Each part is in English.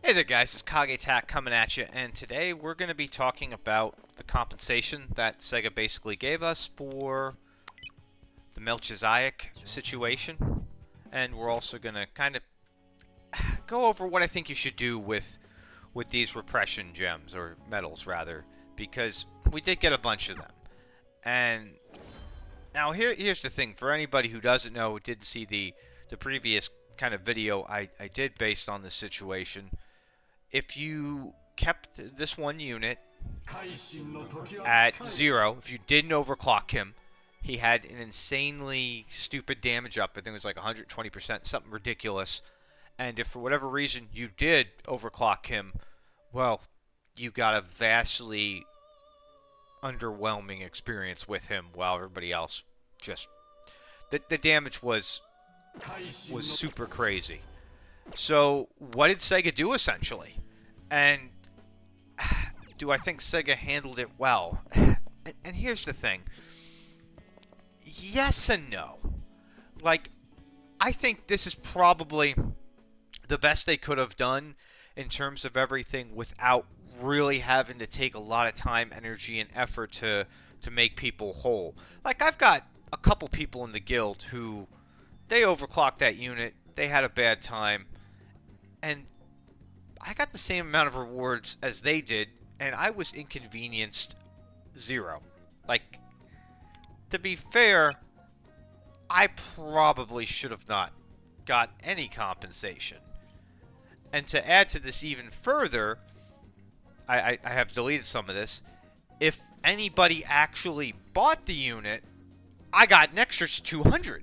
Hey there guys, it's JupponGatana coming at you, and today we're going to be talking about the compensation that Sega basically gave us for the Melchizedek situation, and we're also going to kind of go over what I think you should do with these repression gems, or medals rather, because we did get a bunch of them. And now here's the thing, for anybody who doesn't know, who didn't see the previous kind of video I did based on this situation, if you kept this one unit at 0, if you didn't overclock him, he had an insanely stupid damage up. I think it was like 120%, something ridiculous. And if for whatever reason you did overclock him, well, you got a vastly underwhelming experience with him, while everybody else just the damage was super crazy. So what did Sega do essentially? And do I think Sega handled it well? And here's the thing. Yes and no. Like, I think this is probably the best they could have done in terms of everything without really having to take a lot of time, energy, and effort to make people whole. Like, I've got a couple people in the guild who they overclocked that unit, they had a bad time, and I got the same amount of rewards as they did, and I was inconvenienced 0. Like, to be fair, I probably should have not got any compensation. And to add to this even further, I have deleted some of this. If anybody actually bought the unit, I got an extra 200.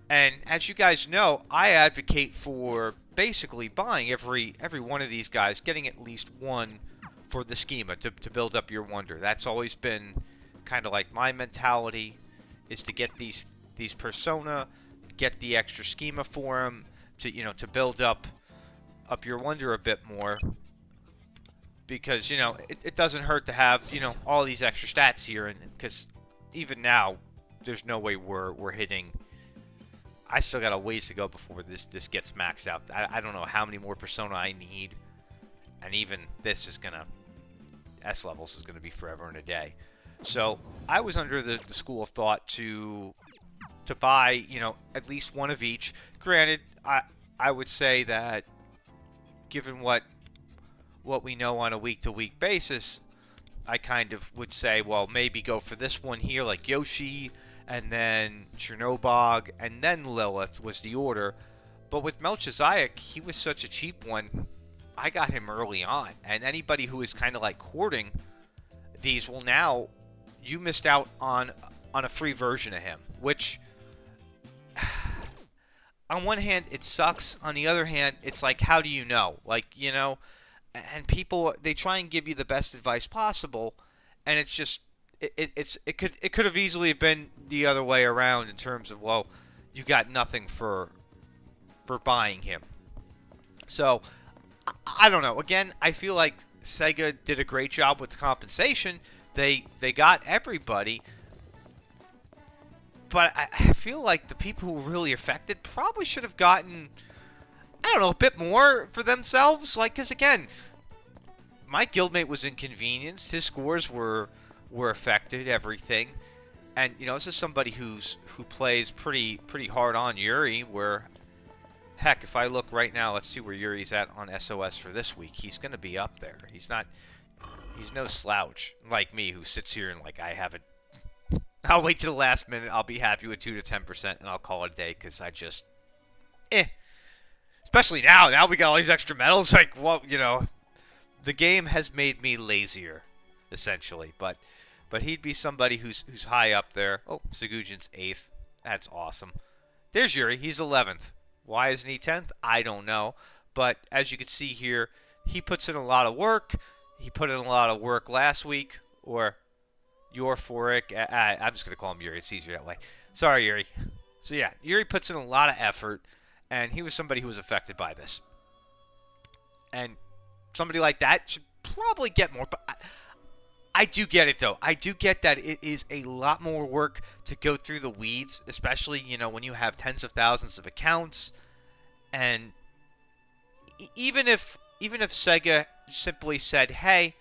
And as you guys know, I advocate for basically buying every one of these guys, getting at least one for the schema to build up your wonder. That's always been kind of like my mentality, is to get these persona, get the extra schema for them, to build up your wonder a bit more, because it doesn't hurt to have all these extra stats here, and because even now there's no way we're hitting. I still got a ways to go before this gets maxed out. I don't know how many more persona I need, and even this is gonna S levels is gonna be forever and a day. So I was under the school of thought to buy at least one of each. Granted, I would say that given what we know on a week-to-week basis, I kind of would say, well, maybe go for this one here, like Yoshi, and then Chernobog, and then Lilith was the order. But with Melchizedek, he was such a cheap one, I got him early on. And anybody who is kind of like hoarding these, well, now you missed out on a free version of him, which on one hand it sucks, on the other hand it's like, how do you know? Like, and people, they try and give you the best advice possible, and it's just it could have easily been the other way around in terms of, well, you got nothing for buying him. So I don't know. Again, I feel like Sega did a great job with the compensation. They got everybody, but I feel like the people who were really affected probably should have gotten, I don't know, a bit more for themselves. Like, because again, my guildmate was inconvenienced. His scores were affected, everything. And this is somebody who plays pretty hard on Yuri. Where, heck, if I look right now, let's see where Yuri's at on SOS for this week. He's gonna be up there. He's no slouch like me, who sits here and like, I haven't. I'll wait to the last minute. I'll be happy with 2 to 10%, and I'll call it a day, because I just, Especially now. Now we got all these extra medals. Like, well, the game has made me lazier, essentially. But he'd be somebody who's high up there. Oh, Sagujin's 8th. That's awesome. There's Yuri. He's 11th. Why isn't he 10th? I don't know. But as you can see here, he puts in a lot of work. He put in a lot of work last week, or Yorforic. I'm just going to call him Yuri. It's easier that way. Sorry, Yuri. So yeah, Yuri puts in a lot of effort, and he was somebody who was affected by this. And somebody like that should probably get more, but I do get it, though. I do get that it is a lot more work to go through the weeds, especially, when you have tens of thousands of accounts. And even if even if Sega simply said, hey,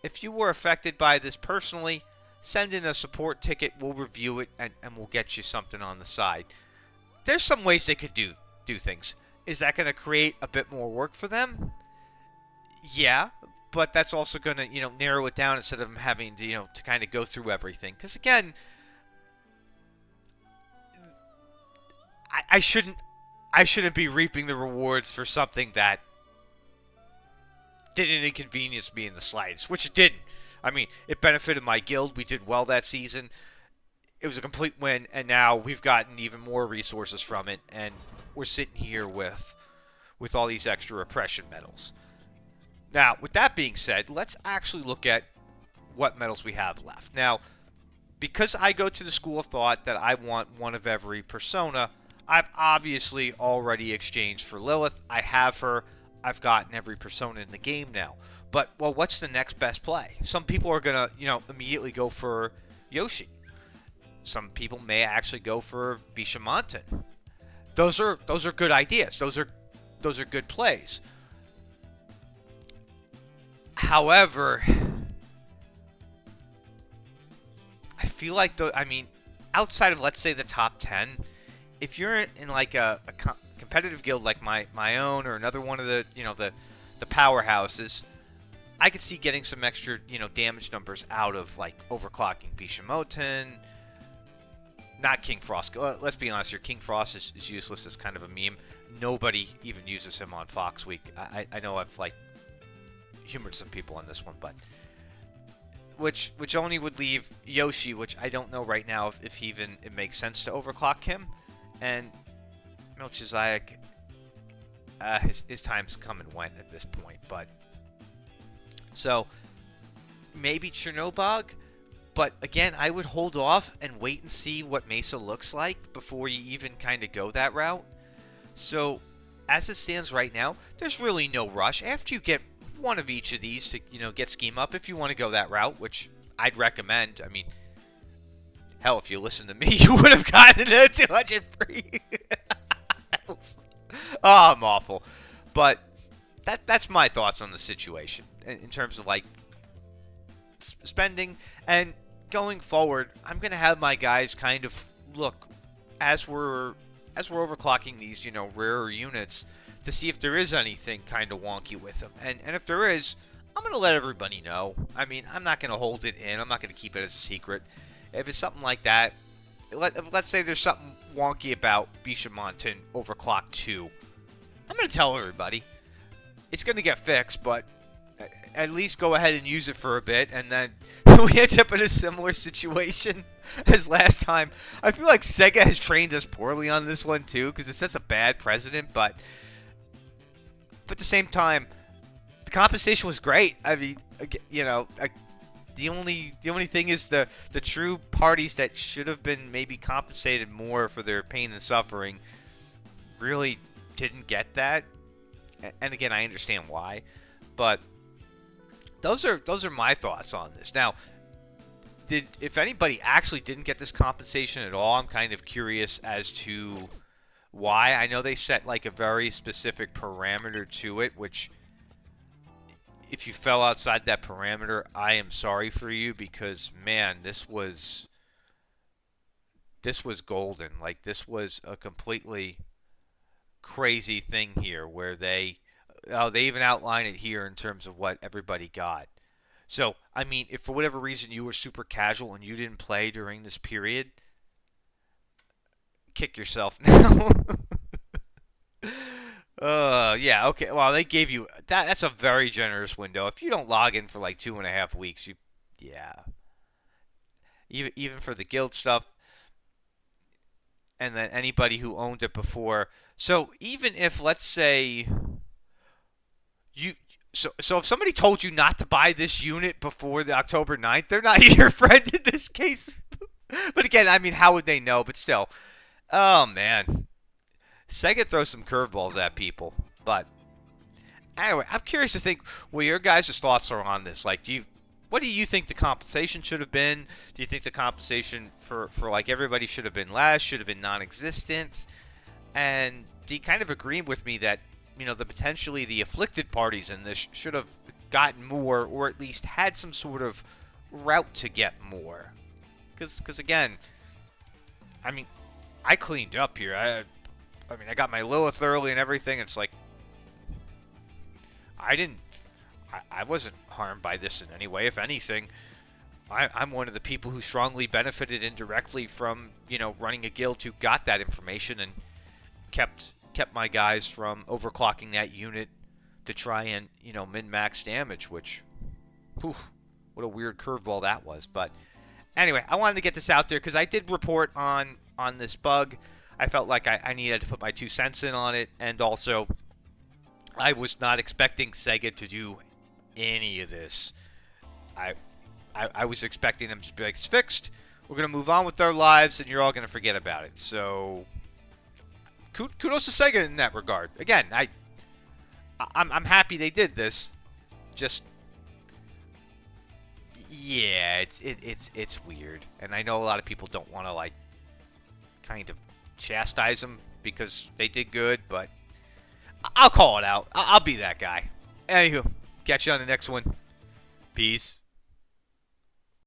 if you were affected by this personally, send in a support ticket, we'll review it, and we'll get you something on the side. There's some ways they could do things. Is that going to create a bit more work for them? Yeah, but that's also going to, narrow it down instead of them having to, to kind of go through everything. Because again, I shouldn't be reaping the rewards for something that didn't inconvenience me in the slightest, which it didn't. I mean, it benefited my guild. We did well that season. It was a complete win, and now we've gotten even more resources from it, and we're sitting here with all these extra oppression medals. Now, with that being said, let's actually look at what medals we have left. Now, because I go to the school of thought that I want one of every persona, I've obviously already exchanged for Lilith. I have her. I've gotten every persona in the game now. But, well, what's the next best play? Some people are going to, immediately go for Yoshi. Some people may actually go for Bishamonten. Those are good ideas. Those are good plays. However, I feel like outside of, let's say, the top 10, if you're in like a competitive guild like my own or another one of the the powerhouses, I could see getting some extra damage numbers out of like overclocking Bishamonten. Not King Frost. Let's be honest here. King Frost is useless as kind of a meme. Nobody even uses him on Fox Week. I know I've like humored some people on this one, but which only would leave Yoshi, which I don't know right now if even it makes sense to overclock him, and Melchizedek. His time's come and went at this point, but so maybe Chernobog. But again, I would hold off and wait and see what Mesa looks like before you even kind of go that route. So, as it stands right now, there's really no rush. After you get one of each of these to, get scheme up, if you want to go that route, which I'd recommend. I mean, hell, if you listen to me, you would have gotten a 200 free. Oh, I'm awful. But that's my thoughts on the situation in terms of, like, spending. And going forward, I'm going to have my guys kind of look as we're overclocking these, rarer units to see if there is anything kind of wonky with them. And if there is, I'm going to let everybody know. I mean, I'm not going to hold it in. I'm not going to keep it as a secret. If it's something like that, let's say there's something wonky about Bishamonten Overclock 2. I'm going to tell everybody. It's going to get fixed, but at least go ahead and use it for a bit, and then we end up in a similar situation as last time. I feel like Sega has trained us poorly on this one too, because it sets a bad precedent, but at the same time, the compensation was great. I mean, the only thing is the true parties that should have been maybe compensated more for their pain and suffering really didn't get that. And again, I understand why, but those are my thoughts on this. Now, if anybody actually didn't get this compensation at all, I'm kind of curious as to why. I know they set like a very specific parameter to it, which if you fell outside that parameter, I am sorry for you, because man, this was golden. Like, this was a completely crazy thing here where they even outline it here in terms of what everybody got. So, I mean, if for whatever reason you were super casual and you didn't play during this period, kick yourself now. Yeah, okay. Well, they gave you that's a very generous window. If you don't log in for like 2.5 weeks, even for the guild stuff, and then anybody who owned it before. So even if, let's say, so if somebody told you not to buy this unit before the October 9th, they're not your friend in this case. But again, I mean, how would they know? But still, oh man, Sega throws some curveballs at people. But anyway, I'm curious to think what your guys' thoughts are on this. Like, what do you think the compensation should have been? Do you think the compensation for like everybody should have been less, should have been non-existent? And do you kind of agree with me that the potentially the afflicted parties in this should have gotten more, or at least had some sort of route to get more. Because again, I mean, I cleaned up here. I got my Lilith early and everything. It's like I wasn't harmed by this in any way. If anything, I'm one of the people who strongly benefited indirectly from running a guild who got that information and kept my guys from overclocking that unit to try and min-max damage. Which, whew, what a weird curveball that was. But anyway, I wanted to get this out there because I did report on this bug. I felt like I needed to put my 2 cents in on it, and also I was not expecting Sega to do any of this. I was expecting them to be like, it's fixed, we're going to move on with our lives, and you're all going to forget about it. So, kudos to Sega in that regard. Again, I'm happy they did this. Just, yeah, it's weird. And I know a lot of people don't want to, like, kind of chastise them because they did good, but I'll call it out. I'll be that guy. Anywho, catch you on the next one. Peace.